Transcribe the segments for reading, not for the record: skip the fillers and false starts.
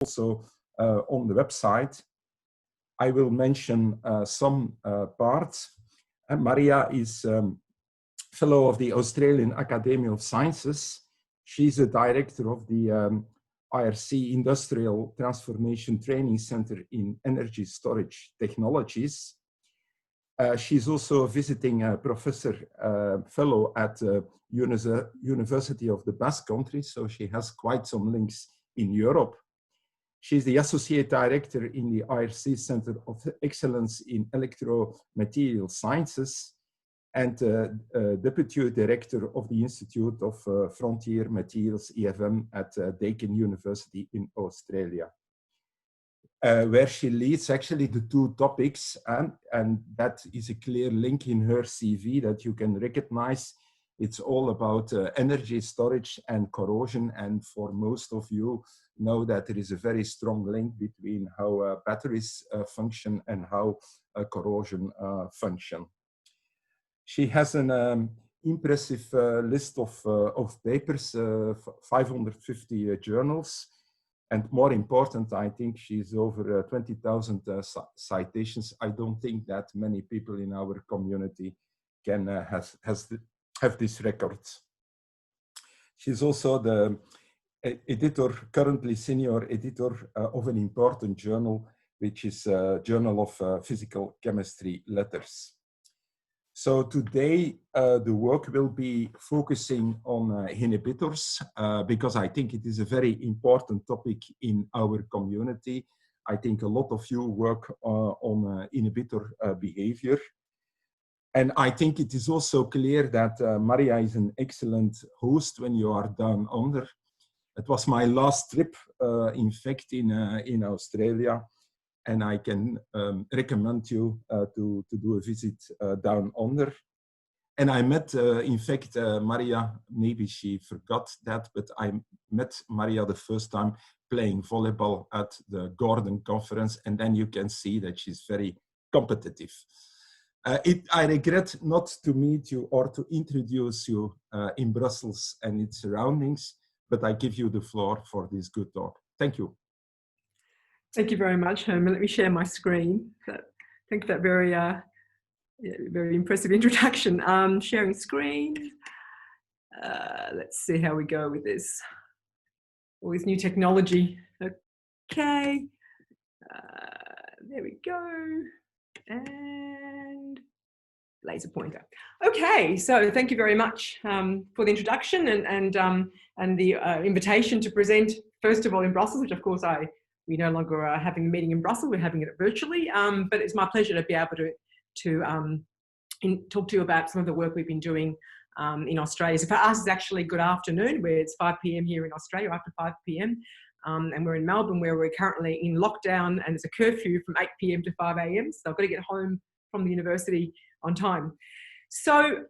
also on the website. I will mention some parts. Maria is Fellow of the Australian Academy of Sciences. She's a director of the IRC Industrial Transformation Training Center in Energy Storage Technologies. She's also a visiting professor fellow at University of the Basque Country, so she has quite some links in Europe. She's the associate director in the IRC Center of Excellence in Electromaterial Sciences and deputy director of the Institute of Frontier Materials, EFM, at Deakin University in Australia, where she leads actually the two topics, and that is a clear link in her CV that you can recognize. It's all about energy storage and corrosion, and for most of you know that there is a very strong link between how batteries function and how corrosion function. She has an impressive list of papers, 550 journals, and more important, I think she's over 20,000 citations. I don't think that many people in our community can have this record. She's also the editor, currently senior editor of an important journal, which is Journal of Physical Chemistry Letters. So today, the work will be focusing on inhibitors because I think it is a very important topic in our community. I think a lot of you work on inhibitor behavior. And I think it is also clear that Maria is an excellent host when you are down under. It was my last trip, in fact, in Australia. And I can recommend you to do a visit down under. And I met, in fact, Maria, maybe she forgot that, but I met Maria the first time playing volleyball at the Gordon conference, and then you can see that she's very competitive. I regret not to meet you or to introduce you in Brussels and its surroundings, but I give you the floor for this good talk. Thank you. Thank you very much, Herman. Let me share my screen. Thank you for that very, very impressive introduction. Sharing screen. Let's see how we go with this. All this new technology. Okay. There we go. And laser pointer. Okay, so thank you very much for the introduction and the invitation to present, first of all, in Brussels, which of course we no longer are having a meeting in Brussels, we're having it virtually, but it's my pleasure to be able to talk to you about some of the work we've been doing in Australia. So for us, it's actually good afternoon, where it's 5 p.m. here in Australia, after 5 p.m. And we're in Melbourne, where we're currently in lockdown, and there's a curfew from 8 p.m. to 5 a.m. So I've got to get home from the university on time. So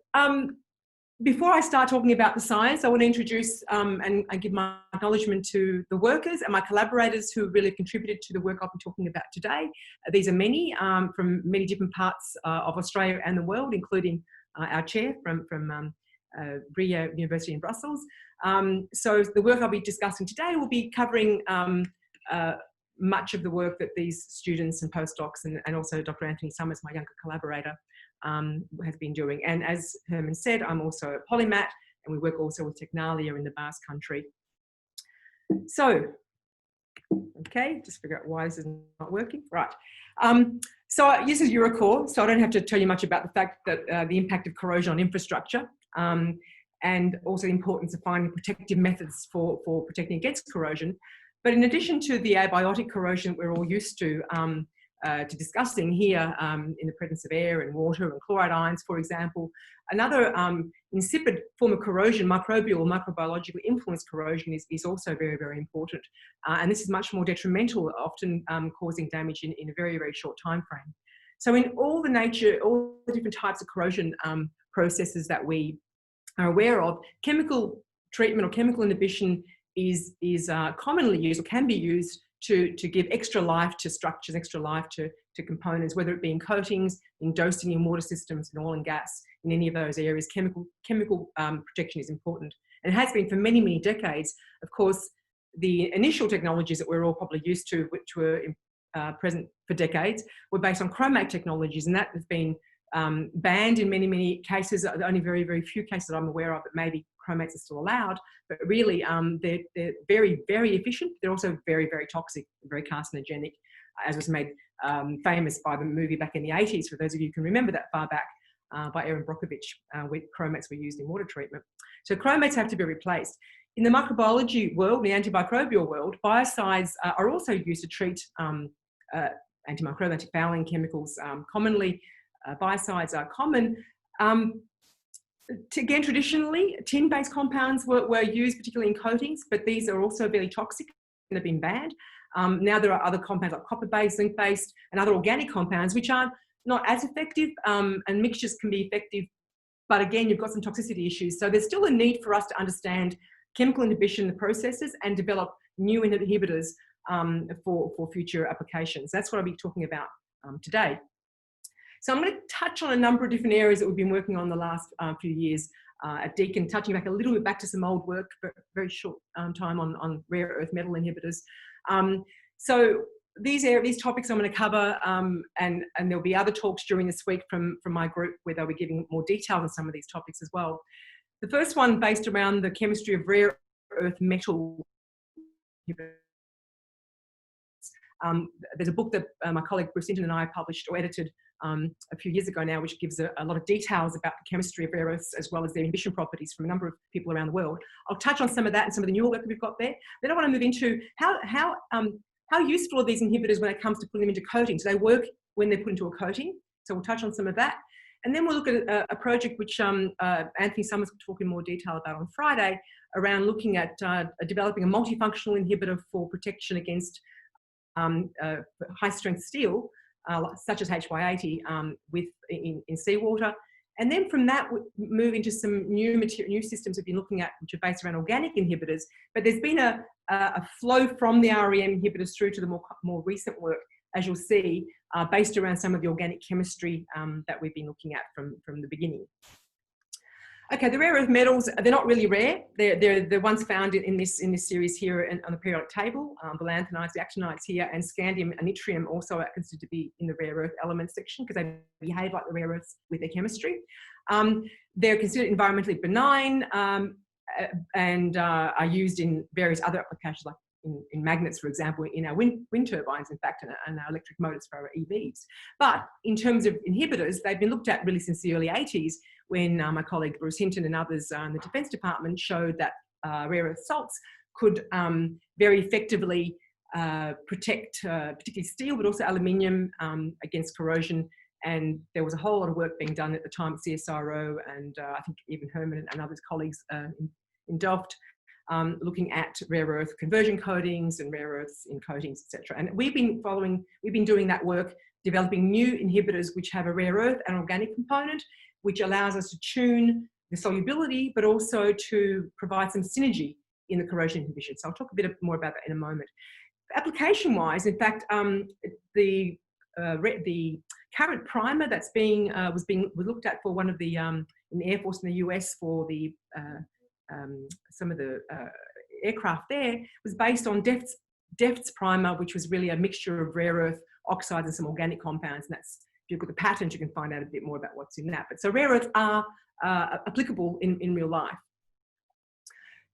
before I start talking about the science, I want to introduce and give my acknowledgement to the workers and my collaborators who really contributed to the work I've been talking about today. These are many from many different parts of Australia and the world, including our chair from Bria University in Brussels. So the work I'll be discussing today will be covering much of the work that these students and postdocs and also Dr. Anthony Summers, my younger collaborator, has been doing. And as Herman said, I'm also a polymath, and we work also with Technalia in the Basque Country. So, okay, just figure out why this is not working. Right. So this is Eurocorr, so I don't have to tell you much about the fact that the impact of corrosion on infrastructure and also the importance of finding protective methods for protecting against corrosion. But in addition to the abiotic corrosion we're all used to discussing here in the presence of air and water and chloride ions, for example, another insipid form of corrosion, microbial or microbiologically influenced corrosion, is also very, very important. And this is much more detrimental, often causing damage in a very, very short time frame. So in all the different types of corrosion processes that we are aware of, chemical treatment or chemical inhibition is commonly used or can be used to give extra life to structures, extra life to components, whether it be in coatings, in dosing in water systems, in oil and gas, in any of those areas. Chemical protection is important, and it has been for many, many decades. Of course, the initial technologies that we're all probably used to, which were present for decades, were based on chromate technologies, and that has been banned in many, many cases. Only very, very few cases I'm aware of that maybe chromates are still allowed, but really they're very, very efficient. They're also very, very toxic, very carcinogenic, as was made famous by the movie back in the 80s, for those of you who can remember that far back, by Aaron Brockovich, where chromates were used in water treatment. So chromates have to be replaced. In the microbiology world, the antimicrobial world, biocides are also used to treat antimicrobial, antifouling chemicals. Commonly, biocides are common. Again, traditionally, tin-based compounds were used, particularly in coatings, but these are also very toxic and have been banned. Now there are other compounds like copper-based, zinc-based, and other organic compounds, which are not as effective, and mixtures can be effective, but again, you've got some toxicity issues. So there's still a need for us to understand chemical inhibition, the processes, and develop new inhibitors for future applications. That's what I'll be talking about today. So I'm going to touch on a number of different areas that we've been working on the last few years at Deakin, touching back a little bit back to some old work, but very short time on rare earth metal inhibitors. So these topics I'm going to cover, and there'll be other talks during this week from my group where they'll be giving more detail on some of these topics as well. The first one based around the chemistry of rare earth metal inhibitors. There's a book that my colleague Bruce Hinton and I published or edited a few years ago now, which gives a lot of details about the chemistry of rare earths as well as their inhibition properties from a number of people around the world. I'll touch on some of that and some of the newer work that we've got there. Then I want to move into how useful are these inhibitors when it comes to putting them into coatings. Do they work when they're put into a coating? So we'll touch on some of that. And then we'll look at a project which Anthony Summers will talk in more detail about on Friday, around looking at developing a multifunctional inhibitor for protection against high-strength steel, such as HY80, in seawater. And then from that, we move into some new systems we've been looking at, which are based around organic inhibitors. But there's been a flow from the REM inhibitors through to the more recent work, as you'll see, based around some of the organic chemistry that we've been looking at from the beginning. Okay, the rare earth metals, they're not really rare. They're the ones found in this series here on the periodic table. The lanthanides, the actinides here, and scandium and yttrium also are considered to be in the rare earth elements section because they behave like the rare earths with their chemistry. They're considered environmentally benign and are used in various other applications, like in magnets, for example, in our wind turbines, in fact, and our electric motors for our EVs. But in terms of inhibitors, they've been looked at really since the early 80s, when my colleague Bruce Hinton and others in the Defence Department showed that rare earth salts could very effectively protect particularly steel, but also aluminium against corrosion. And there was a whole lot of work being done at the time at CSIRO, and I think even Herman and others colleagues in Delft, looking at rare earth conversion coatings and rare earths in coatings, etc. And we've been doing that work, developing new inhibitors which have a rare earth and organic component, which allows us to tune the solubility, but also to provide some synergy in the corrosion inhibition. So I'll talk a bit more about that in a moment. Application-wise, in fact, the current primer that's was looked at for one of the in the Air Force in the US for the some of the aircraft there, was based on DEFT's primer, which was really a mixture of rare earth oxides and some organic compounds. And that's, if you look at the patent, you can find out a bit more about what's in that. But so rare earths are applicable in real life.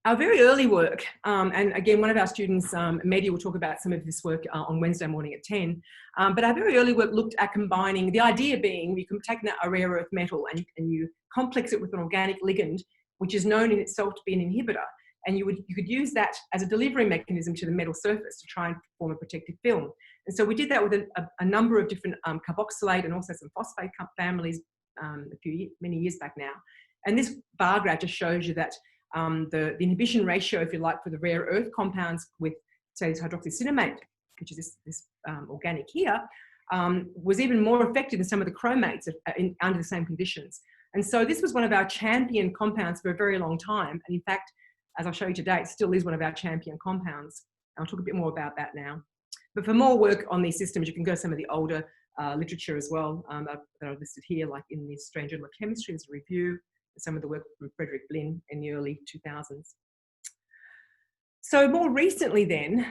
Our very early work, and again, one of our students, Mehdi, will talk about some of this work on Wednesday morning at 10. But our very early work looked at combining, the idea being you can take a rare earth metal and you complex it with an organic ligand, which is known in itself to be an inhibitor. And you could use that as a delivery mechanism to the metal surface to try and form a protective film. And so we did that with a number of different carboxylate and also some phosphate families many years back now. And this bar graph just shows you that the inhibition ratio, if you like, for the rare earth compounds with, say, this hydroxycinnamate, which is this organic here, was even more effective than some of the chromates under the same conditions. And so this was one of our champion compounds for a very long time. And in fact, as I'll show you today, it still is one of our champion compounds. I'll talk a bit more about that now. But for more work on these systems, you can go to some of the older literature as well that are listed here, like in the Australian Journal of Chemistry, there's a review, some of the work from Frederick Blinn in the early 2000s. So more recently then,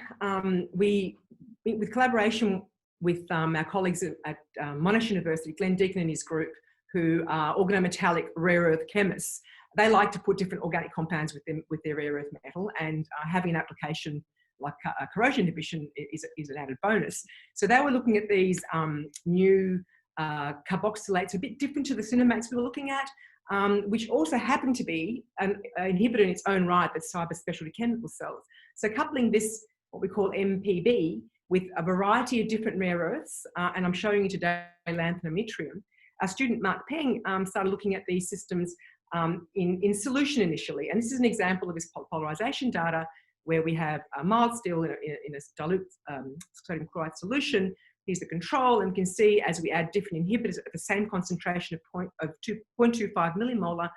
with collaboration with our colleagues at Monash University, Glenn Deacon and his group, who are organometallic rare earth chemists, they like to put different organic compounds with their rare earth metal, and having an application like corrosion inhibition is an added bonus. So they were looking at these new carboxylates, a bit different to the cinemates we were looking at, which also happen to be an inhibitor in its own right that's cyber specialty chemical cells. So coupling this, what we call MPB, with a variety of different rare earths, and I'm showing you today lanthanum and yttrium. Our student Mark Peng started looking at these systems in solution initially, and this is an example of his polarization data, where we have a mild steel in a dilute sodium chloride solution. Here's the control, and we can see as we add different inhibitors at the same concentration of 0.25 millimolar,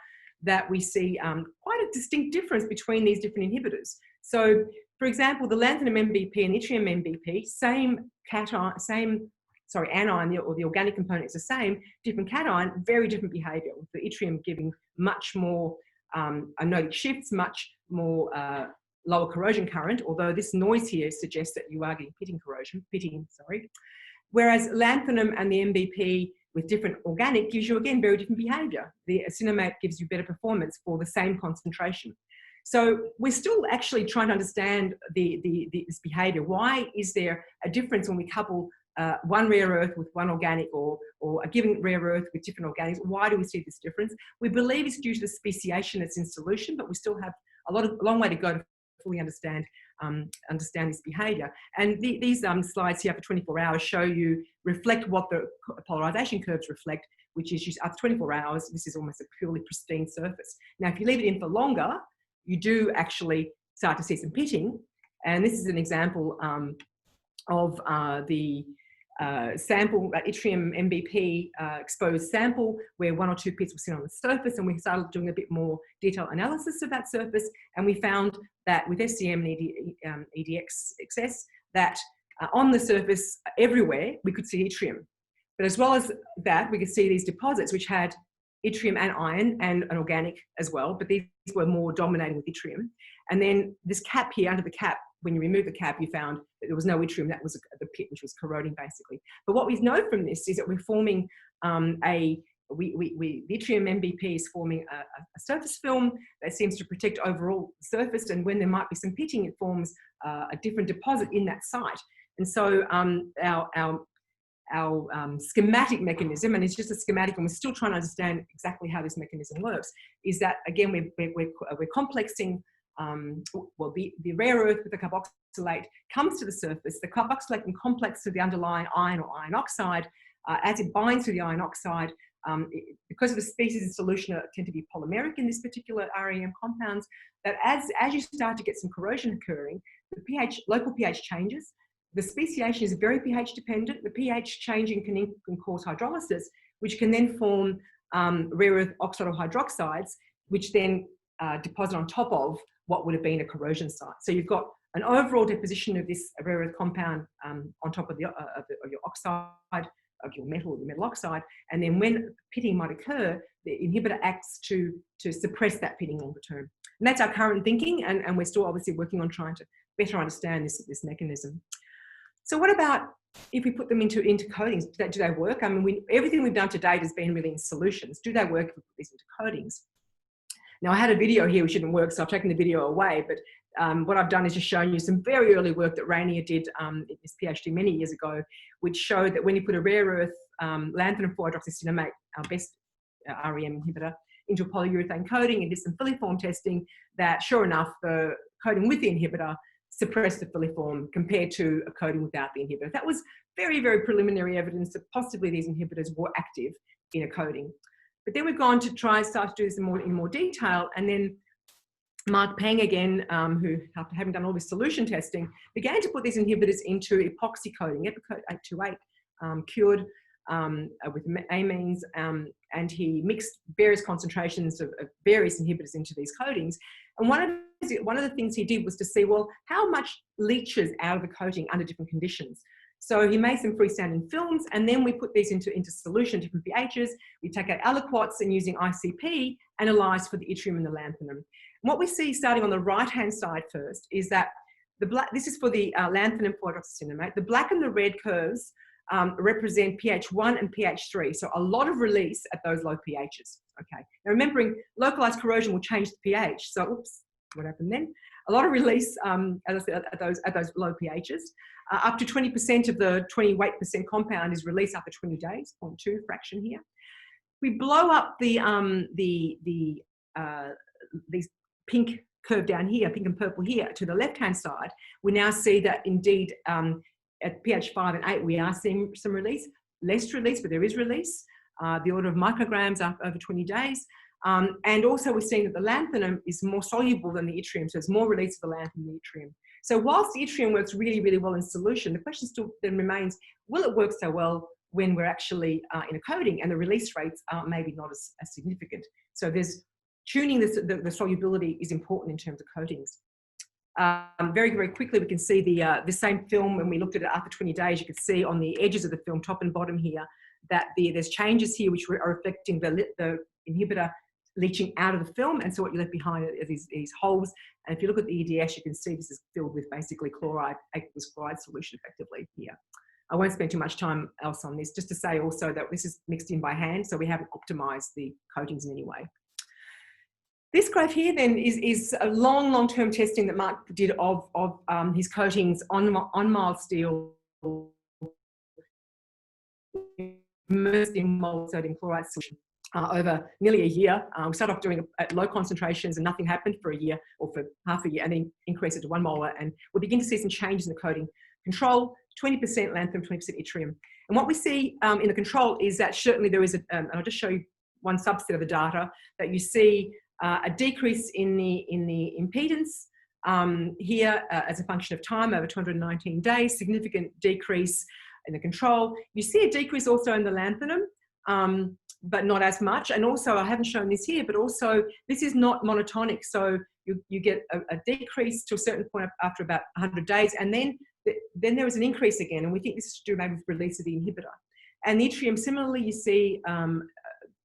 that we see quite a distinct difference between these different inhibitors. So, for example, the lanthanum MBP and yttrium MBP, same anion, or the organic component is the same, different cation, very different behaviour, with the yttrium giving much more anodic shifts, much more lower corrosion current, although this noise here suggests that you are getting pitting. Whereas lanthanum and the MBP with different organic gives you, again, very different behaviour. The cinnamate gives you better performance for the same concentration. So we're still actually trying to understand this behaviour. Why is there a difference when we couple one rare earth with one organic, or a given rare earth with different organics? Why do we see this difference? We believe it's due to the speciation that's in solution, but we still have a long way to go to fully understand this behaviour. And these slides here for 24 hours reflect what the polarization curves reflect, which is after 24 hours, this is almost a purely pristine surface. Now, if you leave it in for longer, you do actually start to see some pitting. And this is an example of the sample, yttrium MBP exposed sample, where one or two pits were seen on the surface, and we started doing a bit more detailed analysis of that surface, and we found that with SCM and EDXXS, that on the surface everywhere we could see yttrium. But as well as that, we could see these deposits which had yttrium and iron and an organic as well, but these were more dominating with yttrium. And then this cap here, under the cap, when you remove the cap, you found that there was no yttrium. That was the pit, which was corroding basically. But what we know from this is that we're forming the yttrium MBP is forming a surface film that seems to protect overall surface, and when there might be some pitting, it forms a different deposit in that site. And so our schematic mechanism, and it's just a schematic, and we're still trying to understand exactly how this mechanism works, is that, again, we're complexing. Well, the rare earth with the carboxylate comes to the surface. The carboxylate can complex to the underlying iron or iron oxide. As it binds to the iron oxide, because of the species in solution tend to be polymeric in this particular REM compounds, that as you start to get some corrosion occurring, the local pH changes. The speciation is very pH dependent. The pH changing can cause hydrolysis, which can then form rare earth oxide or hydroxides, which then deposit on top of what would have been a corrosion site. So you've got an overall deposition of this rare earth compound on top of your oxide, of your metal or the metal oxide, and then when pitting might occur, the inhibitor acts to suppress that pitting longer term. And that's our current thinking, and we're still obviously working on trying to better understand this mechanism. So what about if we put them into coatings? Do they work? I mean, everything we've done to date has been really in solutions. Do they work if we put these into coatings? Now, I had a video here which didn't work, so I've taken the video away, but what I've done is just shown you some very early work that Rainier did in his PhD many years ago, which showed that when you put a rare earth lanthanum 4-hydroxycinnamate, our best REM inhibitor, into a polyurethane coating and did some filiform testing, that sure enough, the coating with the inhibitor suppressed the filiform compared to a coating without the inhibitor. That was very, very preliminary evidence that possibly these inhibitors were active in a coating. But then we've gone to try and start to do this in more detail, and then Mark Peng again, who, after having done all this solution testing, began to put these inhibitors into epoxy coating, Epicoat 828, cured with amines, and he mixed various concentrations of various inhibitors into these coatings. And one of the things he did was to see, well, how much leaches out of the coating under different conditions. So he made some freestanding films, and then we put these into solution, different pHs. We take out aliquots and using ICP, analyze for the yttrium and the lanthanum. And what we see starting on the right-hand side first is that this is for the lanthanum hydroxycinnamate. The black and the red curves represent pH 1 and pH 3. So a lot of release at those low pHs. Okay. Now remembering, localized corrosion will change the pH. So, oops, what happened then? A lot of release, as I said, at those low pHs. Up to 20% of the 28% compound is released after 20 days, 0.2 fraction here. We blow up these pink curve down here, pink and purple here, to the left-hand side. We now see that indeed at pH 5 and 8, we are seeing some release, less release, but there is release, the order of micrograms over 20 days. And also we're seeing that the lanthanum is more soluble than the yttrium, so there's more release of the lanthanum than the yttrium. So whilst the yttrium works really, really well in solution, the question still then remains, will it work so well when we're actually in a coating and the release rates are maybe not as significant? So there's tuning the solubility is important in terms of coatings. Very, very quickly, we can see the same film when we looked at it after 20 days. You can see on the edges of the film, top and bottom here, that there's changes here which are affecting the inhibitor leaching out of the film, and so what you're left behind are these holes. And if you look at the EDS, you can see this is filled with basically aqueous chloride solution effectively here. I won't spend too much time else on this, just to say also that this is mixed in by hand, so we haven't optimized the coatings in any way. This graph here then is a long-term testing that Mark did of his coatings on mild steel immersed in molten sodium chloride solution over nearly a year. We started off doing it at low concentrations and nothing happened for a year or for half a year, and then increase it to 1 molar, and we begin to see some changes in the coating. Control, 20% lanthanum, 20% yttrium. And what we see in the control is that certainly there is and I'll just show you one subset of the data, that you see a decrease in the impedance here as a function of time over 219 days, significant decrease in the control. You see a decrease also in the lanthanum, but not as much. And also, I haven't shown this here, but also this is not monotonic. So you get a decrease to a certain point after about 100 days, and then there is an increase again. And we think this is to do maybe with release of the inhibitor. And the yttrium, similarly, you see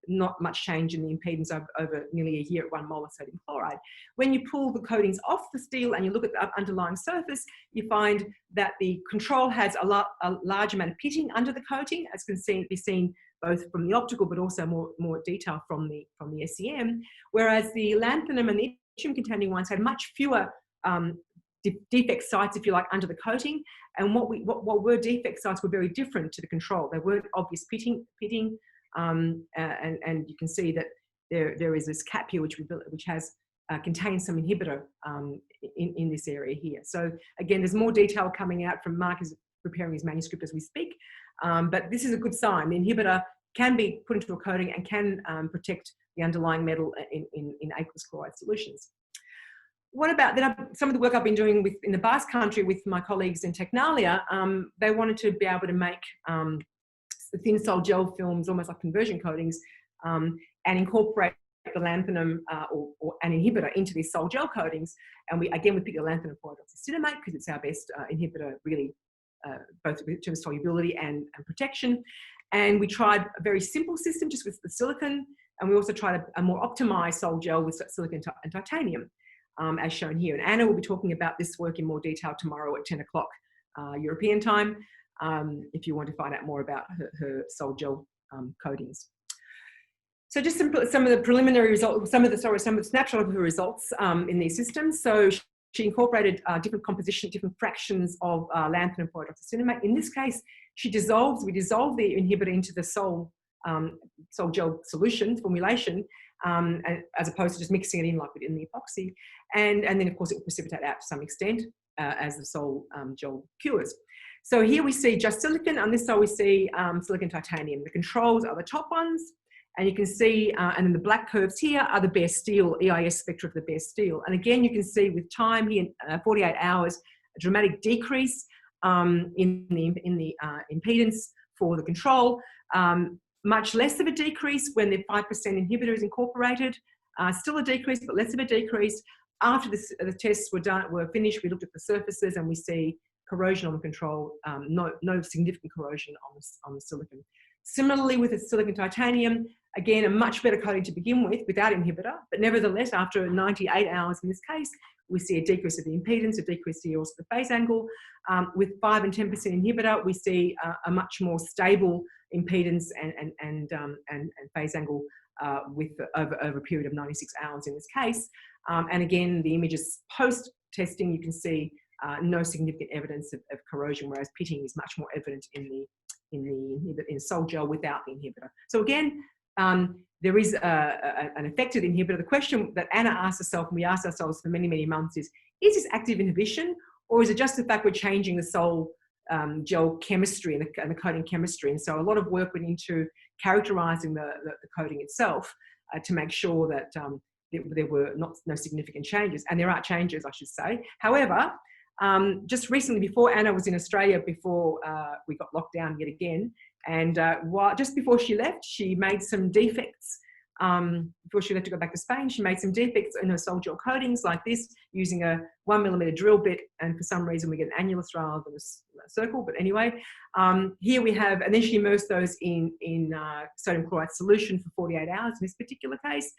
not much change in the impedance over nearly a year at 1 molar sodium chloride. When you pull the coatings off the steel and you look at the underlying surface, you find that the control has a large amount of pitting under the coating, as can be seen both from the optical but also more detail from the SEM, whereas the lanthanum and the yttrium containing ones had much fewer defect sites, if you like, under the coating. And what were defect sites were very different to the control. They weren't obvious pitting. And you can see that there is this cap here which has contains some inhibitor in this area here. So again, there's more detail coming out from Mark is preparing his manuscript as we speak, but this is a good sign. The inhibitor can be put into a coating and can protect the underlying metal in aqueous chloride solutions. What about some of the work I've been doing in the Basque Country with my colleagues in Technalia? They wanted to be able to make the thin sol gel films, almost like conversion coatings, and incorporate the lanthanum or an inhibitor into these sol gel coatings. And we picked the lanthanum hydroxycinnamate because it's our best inhibitor, really, both in terms of solubility and protection. And we tried a very simple system just with the silicon, and we also tried a more optimized sol gel with silicon and titanium, as shown here. And Anna will be talking about this work in more detail tomorrow at 10 o'clock European time, if you want to find out more about her sol gel coatings. So just some of the preliminary results, some of the snapshot of her results in these systems. So she incorporated different composition, different fractions of lanthanum hydroxycinnamate. In this case, we dissolved the inhibitor into the sol gel solution formulation, as opposed to just mixing it in like we did in the epoxy. And then of course it will precipitate out to some extent as the sol gel cures. So here we see just silicon, on this side we see silicon titanium. The controls are the top ones, and you can see, and then the black curves here are the bare steel, EIS spectra of the bare steel. And again, you can see with time here, 48 hours, a dramatic decrease in the impedance for the control. Much less of a decrease when the 5% inhibitor is incorporated. Still a decrease, but less of a decrease. After the tests were finished, we looked at the surfaces and we see corrosion on the control, no significant corrosion on the silicon. Similarly with the silicon titanium, again, a much better coating to begin with without inhibitor, but nevertheless, after 98 hours in this case, we see a decrease of the impedance, a decrease here also the phase angle. With 5 and 10% inhibitor, we see a much more stable impedance and phase angle over a period of 96 hours in this case. And again, the images post-testing, you can see no significant evidence of corrosion, whereas pitting is much more evident in sol gel without the inhibitor. So again, there is an effective inhibitor. The question that Anna asked herself, and we asked ourselves for many, many months is this active inhibition, or is it just the fact we're changing the sol gel chemistry and the coating chemistry? And so a lot of work went into characterizing the coating itself to make sure that there were no significant changes. And there are changes, I should say. However, just recently, before Anna was in Australia, before we got locked down yet again, and just before she left, she made some defects. Before she left to go back to Spain, she made some defects in her sol gel coatings like this, using a 1mm drill bit, and for some reason we get an annulus rather than a circle, but anyway. Here we have, and then she immersed those in sodium chloride solution for 48 hours in this particular case.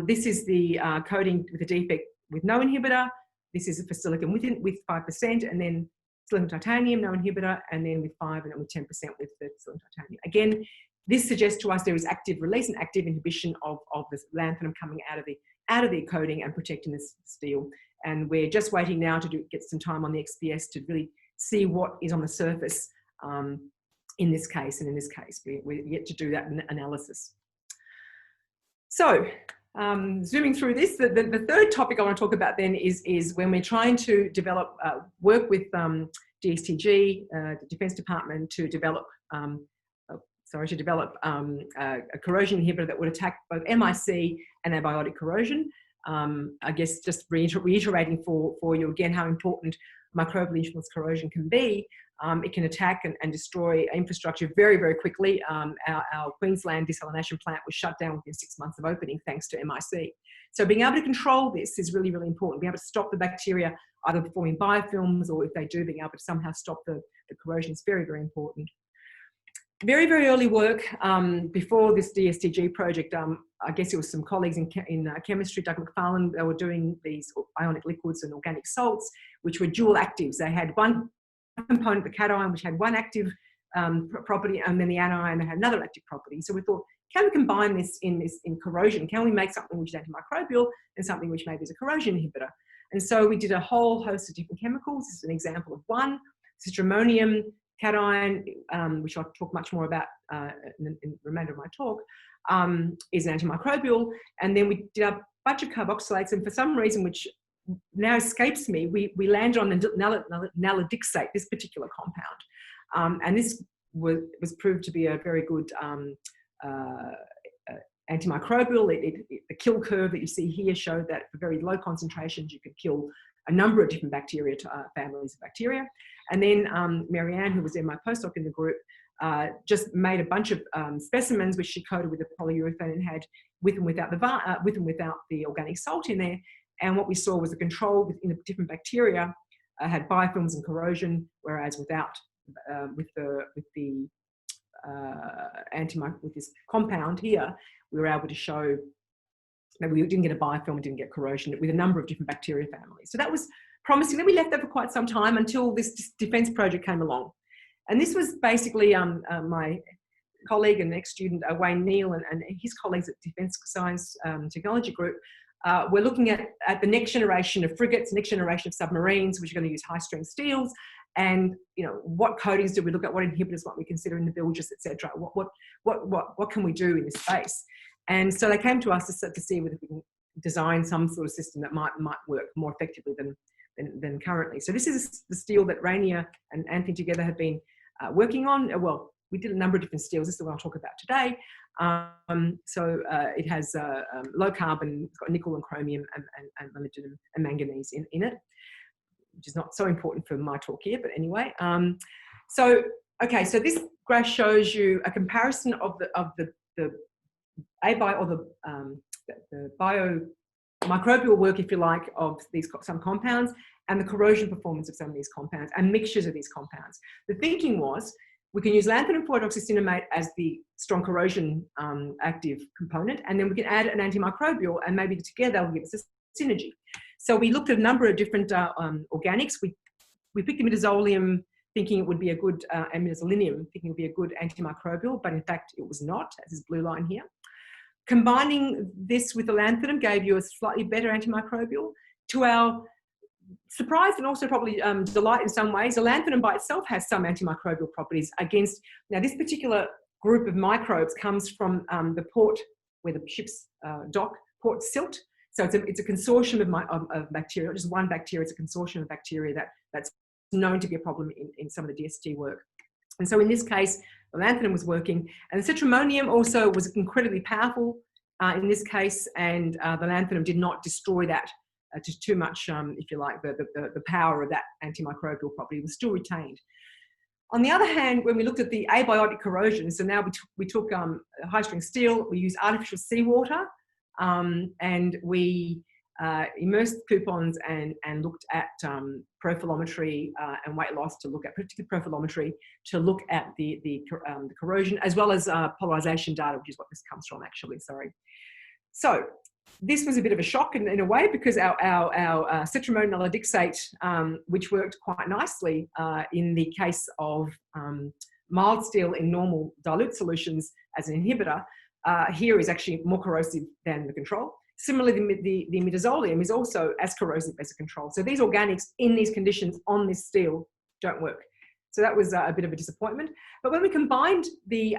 This is the coating with a defect with no inhibitor. This is for silicon with 5%, and then silicon titanium, no inhibitor, and then with 5 and then with 10% with the silicon titanium. Again, this suggests to us there is active release and active inhibition of this lanthanum coming out of the coating and protecting this steel. And we're just waiting now to get some time on the XPS to really see what is on the surface in this case. And in this case, we're yet to do that analysis. So, zooming through this, the third topic I want to talk about then is when we're trying to develop, work with DSTG, the Defence Department, to develop a corrosion inhibitor that would attack both MIC and abiotic corrosion. I guess just reiterating for you again how important microbial influence corrosion can be. It can attack and destroy infrastructure very, very quickly. Our Queensland desalination plant was shut down within 6 months of opening thanks to MIC. So being able to control this is really, really important. Being able to stop the bacteria either forming biofilms, or if they do, being able to somehow stop the corrosion is very, very important. Very, very early work before this DSTG project. I guess it was some colleagues in chemistry, Doug McFarlane, they were doing these ionic liquids and organic salts, which were dual actives. They had one component, the cation, which had one active property, and then the anion that had another active property. So we thought, can we combine this in corrosion? Can we make something which is antimicrobial and something which maybe is a corrosion inhibitor? And so we did a whole host of different chemicals. This is an example of one. Citramonium cation, which I'll talk much more about in the remainder of my talk, is an antimicrobial. And then we did a bunch of carboxylates, and for some reason, which now escapes me, we landed on nalodixate, this particular compound. And this was proved to be a very good antimicrobial. The kill curve that you see here showed that for very low concentrations, you could kill a number of different bacteria, families of bacteria. And then Marianne, who was in my postdoc in the group, just made a bunch of specimens which she coated with a polyurethane and had with and without the organic salt in there. And what we saw was the control within the different bacteria had biofilms and corrosion, whereas without with this compound here, we were able to show that we didn't get a biofilm and didn't get corrosion with a number of different bacteria families. So that was promising. Then we left that for quite some time until this defence project came along. And this was basically my colleague and ex-student Wayne Neal and his colleagues at Defence Science Technology Group were looking at the next generation of frigates, next generation of submarines, which are going to use high-strength steels. And what coatings do we look at? What inhibitors might we consider in the bilges, etc. What can we do in this space? And so they came to us to see whether we can design some sort of system that might work more effectively than currently. So this is the steel that Rainier and Anthony together have been working on. Well, we did a number of different steels. This is the one I'll talk about today. It has low carbon, it's got nickel and chromium and molybdenum and manganese in it, which is not so important for my talk here, but anyway. So this graph shows you a comparison of the biomicrobial work, if you like, of some compounds, and the corrosion performance of some of these compounds and mixtures of these compounds. The thinking was we can use lanthanum 4-hydroxycinnamate as the strong corrosion active component, and then we can add an antimicrobial, and maybe together will give us a synergy. So we looked at a number of different organics. We picked the imidazolium thinking it would be a good, imidazolinium thinking it would be a good antimicrobial, but in fact it was not, as this blue line here. Combining this with the lanthanum gave you a slightly better antimicrobial. To our surprise and also probably delight in some ways, the lanthanum by itself has some antimicrobial properties against, now this particular group of microbes comes from the port where the ships dock, Port Silt. So it's a consortium of bacteria, not just one bacteria, it's a consortium of bacteria that's known to be a problem in some of the DST work. And so in this case, the lanthanum was working, and the citramonium also was incredibly powerful in this case, and the lanthanum did not destroy that just too much, if you like, the power of that antimicrobial property was still retained. On the other hand, when we looked at the abiotic corrosion, so now we took high-strength steel, we used artificial seawater, and we immersed coupons and looked at profilometry and weight loss to look at, particularly profilometry, to look at the corrosion, as well as polarization data, which is what this comes from actually, sorry. So this was a bit of a shock in a way, because our citramone nalodixate, which worked quite nicely in the case of mild steel in normal dilute solutions as an inhibitor, here is actually more corrosive than the control. Similarly, the imidazolium is also as corrosive as a control. So these organics in these conditions on this steel don't work. So that was a bit of a disappointment. But when we combined the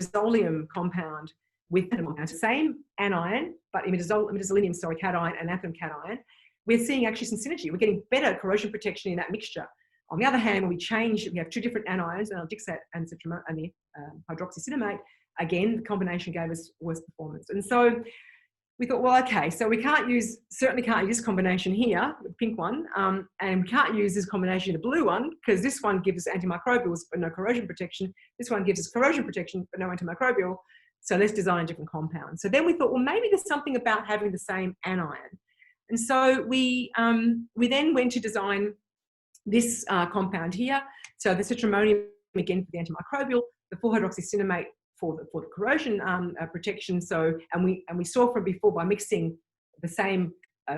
imidazolium compound with the same anion, but imidazolinium, sorry, cation and lanthanum cation, we're seeing actually some synergy. We're getting better corrosion protection in that mixture. On the other hand, when we change, we have two different anions, nalodixate and the hydroxycinnamate, again, the combination gave us worse performance. And so we thought, well, okay, so we certainly can't use this combination here, the pink one, and we can't use this combination, the blue one, because this one gives us antimicrobials but no corrosion protection. This one gives us corrosion protection but no antimicrobial. So let's design different compounds. So then we thought, well, maybe there's something about having the same anion. And so we then went to design this compound here. So the citramonium, again, for the antimicrobial, the 4-hydroxycinnamate for the corrosion protection. So, and we saw from before, by mixing the same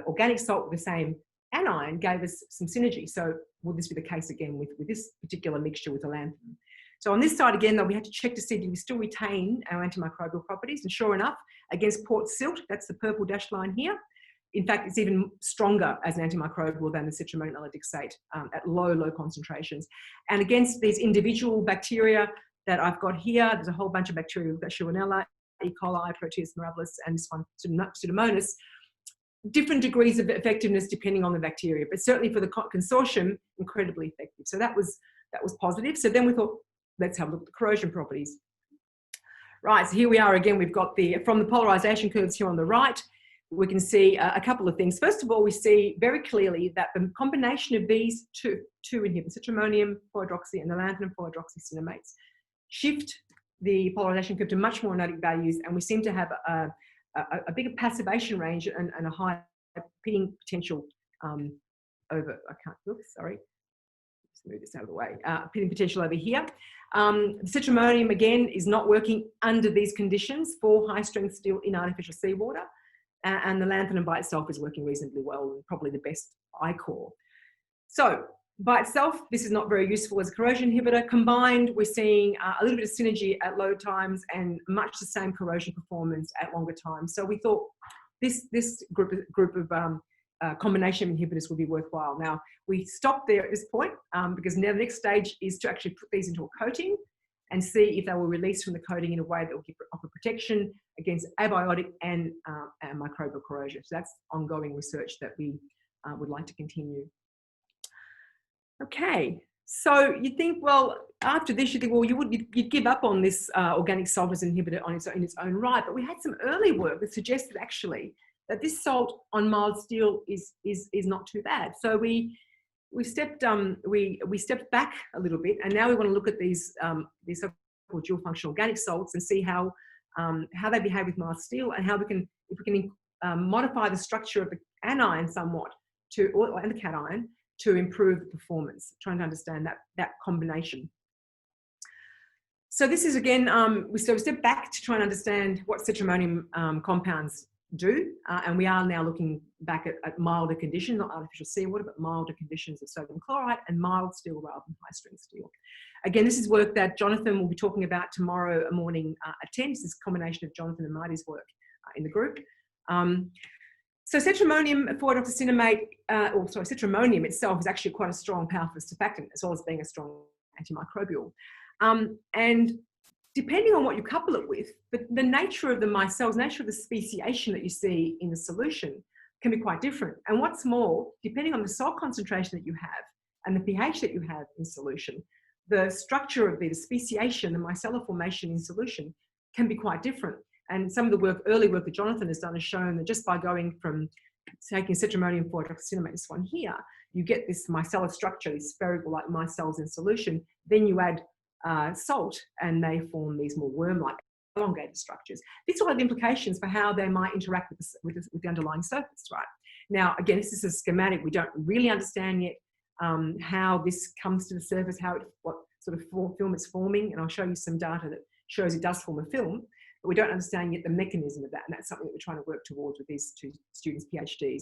organic salt with the same anion gave us some synergy. So will this be the case again with this particular mixture with the lanthanum? So on this side again, though, we had to check to see do we still retain our antimicrobial properties, and sure enough, against Port Silt, that's the purple dashed line here. In fact, it's even stronger as an antimicrobial than the citramonium nalodixate at low concentrations. And against these individual bacteria that I've got here, there's a whole bunch of bacteria. We've got Shigella, E. coli, Proteus mirabilis, and this one, Pseudomonas. Different degrees of effectiveness depending on the bacteria, but certainly for the consortium, incredibly effective. So that was positive. So then we thought, let's have a look at the corrosion properties. Right, so here we are again. We've got from the polarization curves here on the right, we can see a couple of things. First of all, we see very clearly that the combination of these two inhibitors, citramonium 4-hydroxy and the lanthanum 4-hydroxycinnamates, shift the polarization curve to much more analytic values, and we seem to have a bigger passivation range and a higher pitting potential over, I can't look, sorry. Just move this out of the way. Pitting potential over here. The citramonium, again, is not working under these conditions for high-strength steel in artificial seawater. And the lanthanum by itself is working reasonably well, and probably the best I-core. So by itself, this is not very useful as a corrosion inhibitor. Combined, we're seeing a little bit of synergy at low times and much the same corrosion performance at longer times. So we thought this group of combination inhibitors would be worthwhile. Now, we stopped there at this point because now the next stage is to actually put these into a coating and see if they will release from the coating in a way that will offer protection against abiotic and microbial corrosion. So that's ongoing research that we would like to continue. Okay, so you think, well, after this, you think, well, you'd give up on this organic salt as an inhibitor in its own right, but we had some early work that suggested actually that this salt on mild steel is not too bad. So we stepped back a little bit, and now we want to look at these so-called dual functional organic salts and see how they behave with mild steel, and how if we can modify the structure of the anion somewhat and the cation to improve the performance, trying to understand that combination. So this is again, we step back to try and understand what citramonium compounds do, and we are now looking back at milder conditions, not artificial seawater, but milder conditions of sodium chloride and mild steel rather than high strength steel. Again, this is work that Jonathan will be talking about tomorrow morning at 10. This is a combination of Jonathan and Marty's work in the group. So citramonium 4-deoxycinnamate, citramonium itself is actually quite a strong, powerful surfactant, as well as being a strong antimicrobial. And depending on what you couple it with, the nature of the micelles, nature of the speciation that you see in the solution can be quite different. And what's more, depending on the salt concentration that you have and the pH that you have in solution, the structure of the speciation, the micellar formation in solution can be quite different. And some of the early work that Jonathan has done has shown that just by going from taking citramonium 4-deoxycinnamate, this one here, you get this micellar structure, these spherical-like micelles in solution. Then you add salt and they form these more worm-like elongated structures. These will have implications for how they might interact with the underlying surface, right? Now, again, this is a schematic. We don't really understand yet how this comes to the surface, what sort of film it's forming, and I'll show you some data that shows it does form a film, but we don't understand yet the mechanism of that, and that's something that we're trying to work towards with these two students' PhDs.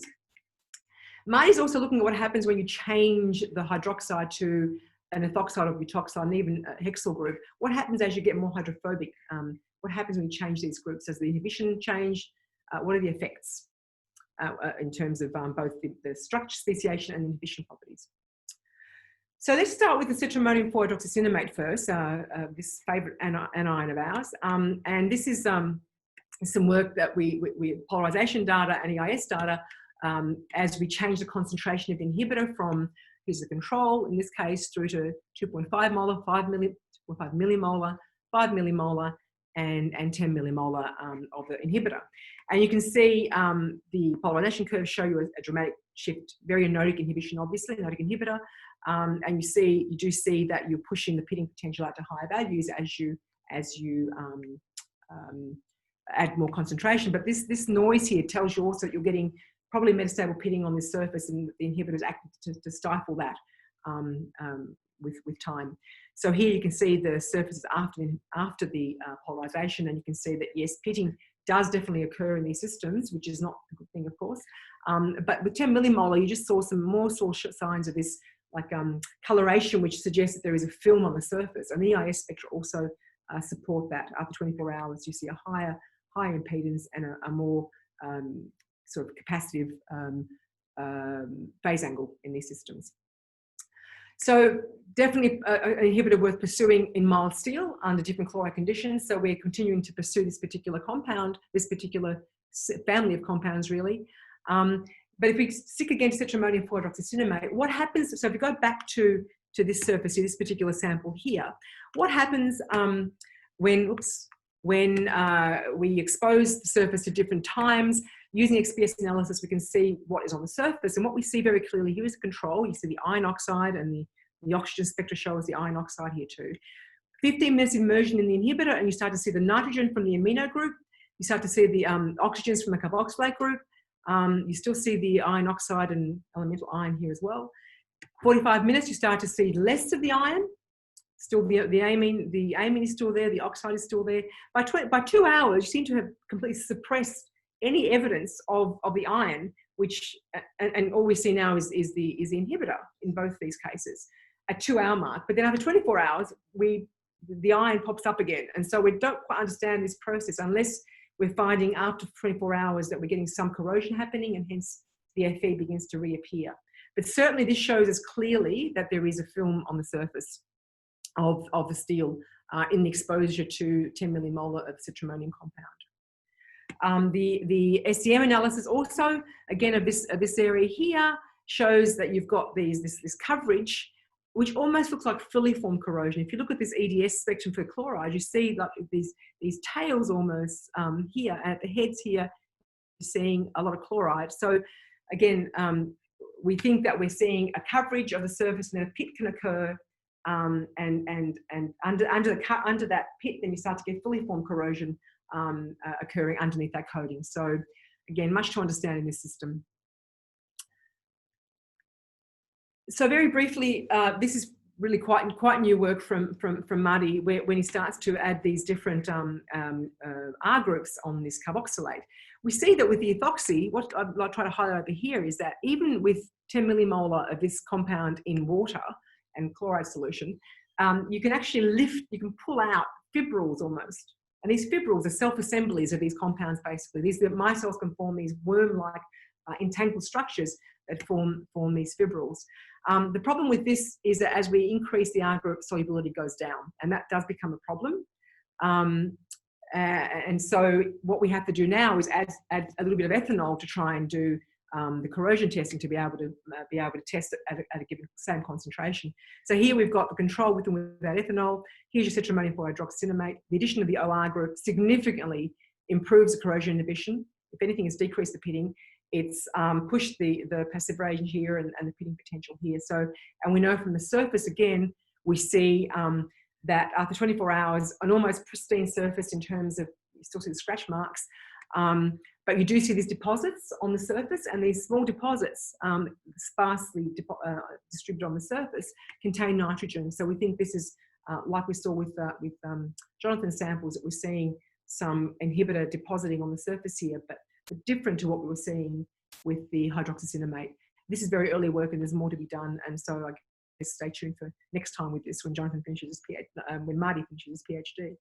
Marty's also looking at what happens when you change the hydroxide to an ethoxide or butoxide and even a hexyl group. What happens as you get more hydrophobic? What happens when you change these groups? Does the inhibition change? What are the effects in terms of both the structure, speciation, and inhibition properties? So let's start with the citramonium 4-deoxycinnamate first, this favourite anion of ours. And this is some work that we polarization data and EIS data as we change the concentration of the inhibitor from, here's the control, in this case, through to 2.5 molar, 2.5 millimolar, 5 millimolar, and 10 millimolar of the inhibitor. And you can see the polarization curves show you a dramatic shift, very anotic inhibition, obviously, anotic inhibitor. And you do see that you're pushing the pitting potential out to higher values as you add more concentration. But this noise here tells you also that you're getting probably metastable pitting on this surface, and the inhibitor is acting to stifle that with time. So here you can see the surfaces after the polarization, and you can see that yes, pitting does definitely occur in these systems, which is not a good thing, of course. But with 10 millimolar, you just saw some more signs of this, like coloration, which suggests that there is a film on the surface. And the EIS spectra also support that. After 24 hours, you see a higher impedance and a more sort of capacitive phase angle in these systems. So definitely an inhibitor worth pursuing in mild steel under different chloride conditions. So we're continuing to pursue this particular compound, this particular family of compounds really. But if we stick again to citramonium 4-deoxycinnamate, what happens, so if we go back to this surface, this particular sample here, what happens when we expose the surface to different times? Using XPS analysis, we can see what is on the surface. And what we see very clearly here is the control. You see the iron oxide, and the oxygen spectra shows the iron oxide here too. 15 minutes immersion in the inhibitor, and you start to see the nitrogen from the amino group. You start to see the oxygens from the carboxylate group. You still see the iron oxide and elemental iron here as well. 45 minutes, you start to see less of the iron. Still the amine is still there, the oxide is still there. By 2 hours, you seem to have completely suppressed any evidence of the iron, which, and all we see now is the inhibitor in both these cases at 2 hour mark. But then after 24 hours, the iron pops up again. And so we don't quite understand this process unless we're finding after 24 hours that we're getting some corrosion happening, and hence the Fe begins to reappear. But certainly this shows us clearly that there is a film on the surface of the steel in the exposure to 10 millimolar of citramonium compound. The SEM analysis also, again, of this area here shows that you've got this coverage, which almost looks like fully formed corrosion. If you look at this EDS spectrum for chloride, you see like these tails almost here, and at the heads here, you're seeing a lot of chloride. So again, we think that we're seeing a coverage of the surface, and then a pit can occur, and under that pit, then you start to get fully formed corrosion occurring underneath that coating. So again, much to understand in this system. So very briefly, this is really quite new work from Marty, when he starts to add these different R groups on this carboxylate. We see that with the ethoxy, what I'd try to highlight over here is that even with 10 millimolar of this compound in water and chloride solution, you can actually you can pull out fibrils almost. And these fibrils are self-assemblies of these compounds, basically. The micelles can form these worm-like entangled structures that form these fibrils. The problem with this is that as we increase the R group, solubility goes down, and that does become a problem. And so what we have to do now is add a little bit of ethanol to try and do the corrosion testing to be able to test it at a given same concentration. So here we've got the control with and without ethanol. Here's your cetramonium hydroxycinnamate. The addition of the OR group significantly improves the corrosion inhibition. If anything, it's decreased the pitting. It's pushed the perseveration here and the pitting potential here. So, and we know from the surface, again, we see that after 24 hours, an almost pristine surface in terms of, you still see the scratch marks, but you do see these deposits on the surface, and these small deposits, sparsely distributed on the surface, contain nitrogen. So we think this is, like we saw with Jonathan's samples, that we're seeing some inhibitor depositing on the surface here, but different to what we were seeing with the hydroxycinnamate. This is very early work and there's more to be done, and so I guess stay tuned for next time with this when Jonathan finishes his PhD, when Marty finishes his PhD.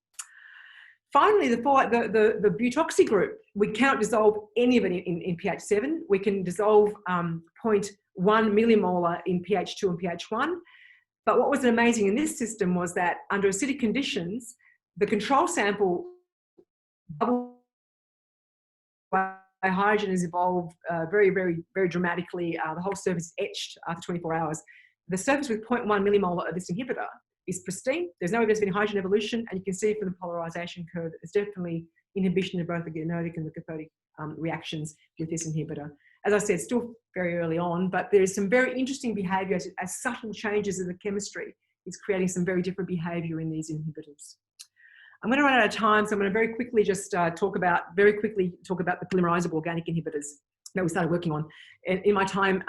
Finally, the butoxy group, we cannot dissolve any of it in pH 7. We can dissolve 0.1 millimolar in pH 2 and pH 1. But what was amazing in this system was that under acidic conditions, the control sample bubble hydrogen has evolved very, very, very dramatically. The whole surface is etched after 24 hours. The surface with 0.1 millimolar of this inhibitor is pristine. There's no evidence of any hydrogen evolution, and you can see from the polarization curve that there's definitely inhibition of both the anodic and the cathodic reactions with this inhibitor. As I said, still very early on, but there is some very interesting behavior as subtle changes in the chemistry is creating some very different behavior in these inhibitors. I'm going to run out of time, so I'm going to very quickly just talk about the polymerizable organic inhibitors that we started working on. In my time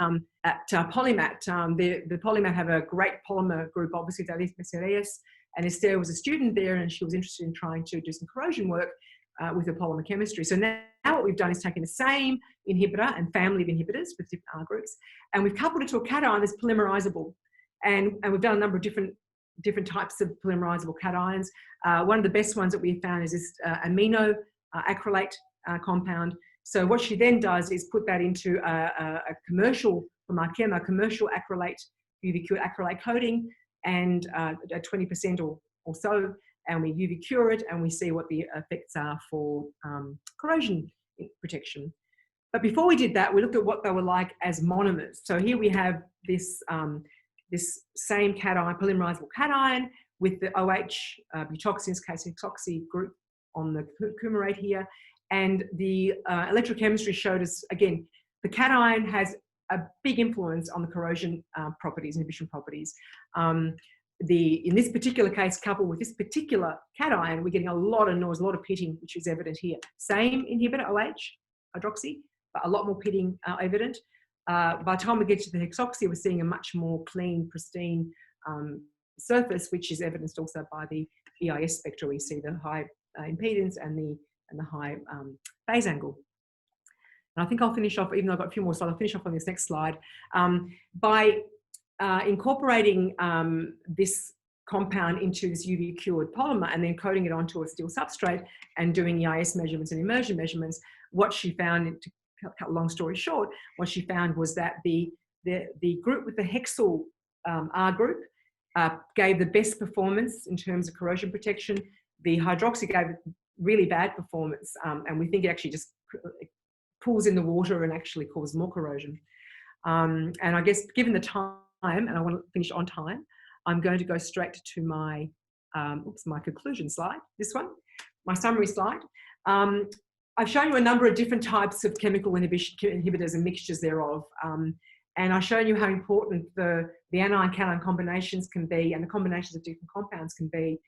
at Polymat, the Polymat have a great polymer group, obviously, Dalis Messereas, and Esther was a student there, and she was interested in trying to do some corrosion work with the polymer chemistry. So now what we've done is taken the same inhibitor and family of inhibitors with different R groups, and we've coupled it to a cation that's polymerizable. And we've done a number of different types of polymerizable cations. One of the best ones that we found is this amino acrylate compound. So what she then does is put that into a commercial, from Arkema, commercial acrylate, UV cured acrylate coating, and 20% or so, and we UV cure it, and we see what the effects are for corrosion protection. But before we did that, we looked at what they were like as monomers. So here we have this same cation, polymerizable cation, with the OH, butoxy, in this case, hexoxy group on the coumarate here. And the electrochemistry showed us, again, the cation has a big influence on the corrosion properties, inhibition properties. In this particular case, coupled with this particular cation, we're getting a lot of noise, a lot of pitting, which is evident here. Same inhibitor, OH, hydroxy, but a lot more pitting evident. By the time we get to the hexoxy, we're seeing a much more clean, pristine surface, which is evidenced also by the EIS spectra. We see the high impedance and the high phase angle. And I think I'll finish off, even though I've got a few more slides, I'll finish off on this next slide. By incorporating this compound into this UV cured polymer and then coating it onto a steel substrate and doing EIS measurements and immersion measurements, what she found, to cut a long story short, what she found was that the group with the hexyl R group gave the best performance in terms of corrosion protection. The hydroxy gave really bad performance, and we think it actually just pools in the water and actually causes more corrosion. And I guess given the time, and I want to finish on time, I'm going to go straight to my, my conclusion slide, this one, my summary slide. I've shown you a number of different types of chemical inhibitors and mixtures thereof. And I've shown you how important the anion-cation combinations can be, and the combinations of different compounds can be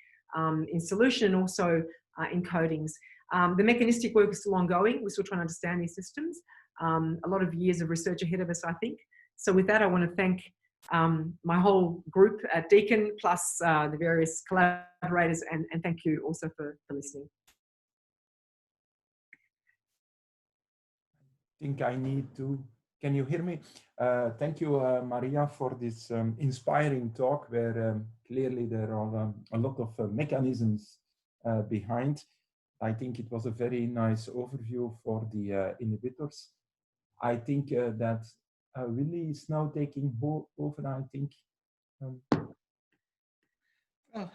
in solution and also in coatings. The mechanistic work is still ongoing. We're still trying to understand these systems. A lot of years of research ahead of us, I think. So with that, I want to thank my whole group at Deakin, plus the various collaborators, and thank you also for listening. I think I need to, can you hear me? Thank you, Maria, for this inspiring talk where clearly there are a lot of mechanisms behind. I think it was a very nice overview for the inhibitors. I think that Willy is now taking over, I think. Well,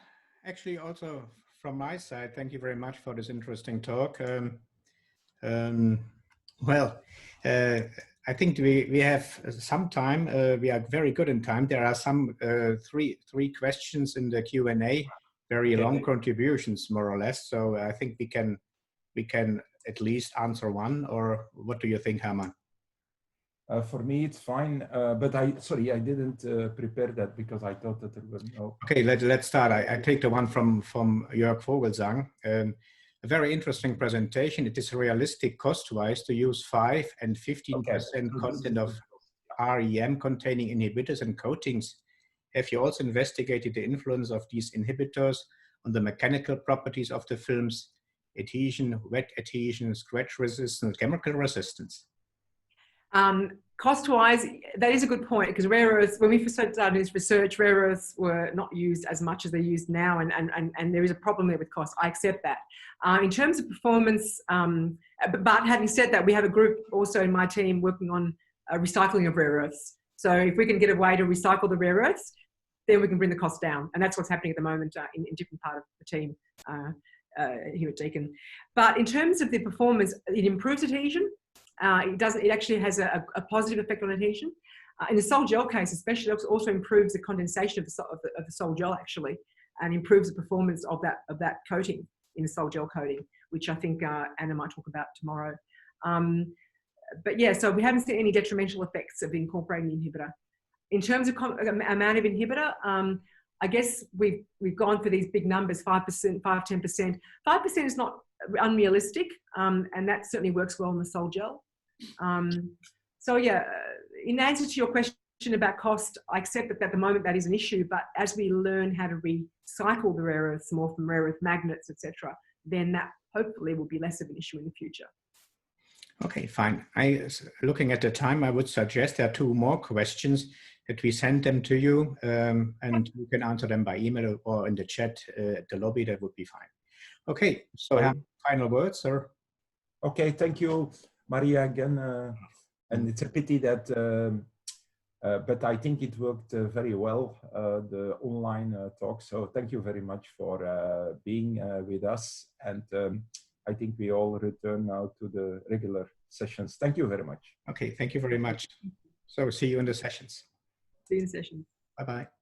actually, also from my side, thank you very much for this interesting talk. I think we have some time. We are very good in time. There are some three questions in the Q&A, very long contributions, more or less. So I think we can at least answer one. Or what do you think, Herman? For me, it's fine. But sorry, I didn't prepare that because I thought that there were no. Okay, let's start. I take the one from Jörg Vogelsang. A very interesting presentation. It is realistic cost-wise to use 5 and 15% content of REM containing inhibitors and coatings. Have you also investigated the influence of these inhibitors on the mechanical properties of the films, adhesion, wet adhesion, scratch resistance, chemical resistance? Cost-wise, that is a good point, because rare earths, when we first started this research, rare earths were not used as much as they're used now, and there is a problem there with cost. I accept that. In terms of performance, but having said that, we have a group also in my team working on recycling of rare earths. So if we can get a way to recycle the rare earths, then we can bring the cost down. And that's what's happening at the moment in different part of the team here at Deakin. But in terms of the performance, it improves adhesion. It actually has a positive effect on adhesion. In the sol gel case, especially, it also improves the condensation of the sol gel actually, and improves the performance of that coating in the sol gel coating, which I think Anna might talk about tomorrow. But yeah, so we haven't seen any detrimental effects of incorporating the inhibitor. In terms of amount of inhibitor, I guess we've gone for these big numbers, 5%, 5-10%. 5% is not unrealistic, and that certainly works well in the sol gel. So yeah, in answer to your question about cost, I accept that at the moment that is an issue, but as we learn how to recycle the rare earths more from rare earth magnets, etc., then that hopefully will be less of an issue in the future. Okay, fine. Looking at the time, I would suggest there are 2 more questions that we send them to you, and you can answer them by email or in the chat at the lobby. That would be fine. Okay, so final words, sir. Okay, thank you, Maria, again. And it's a pity that, but I think it worked very well, the online talk. So thank you very much for being with us. And I think we all return now to the regular sessions. Thank you very much. Okay, thank you very much. So see you in the sessions. See you in sessions. Bye-bye.